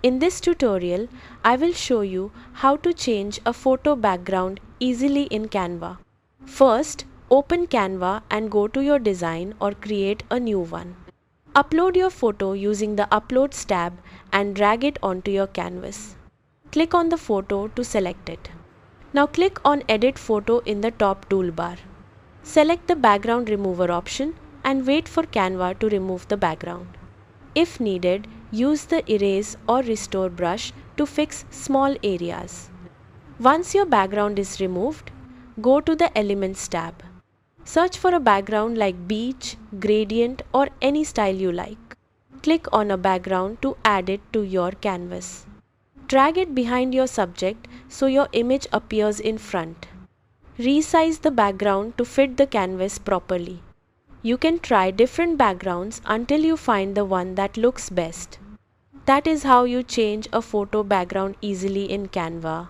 In this tutorial, I will show you how to change a photo background easily in Canva. First, open Canva and go to your design or create a new one. Upload your photo using the Uploads tab and drag it onto your canvas. Click on the photo to select it. Now click on Edit Photo in the top toolbar. Select the Background Remover option and wait for Canva to remove the background. If needed, use the Erase or Restore brush to fix small areas. Once your background is removed, go to the Elements tab. Search for a background like beach, gradient or any style you like. Click on a background to add it to your canvas. Drag it behind your subject so your image appears in front. Resize the background to fit the canvas properly. You can try different backgrounds until you find the one that looks best. That is how you change a photo background easily in Canva.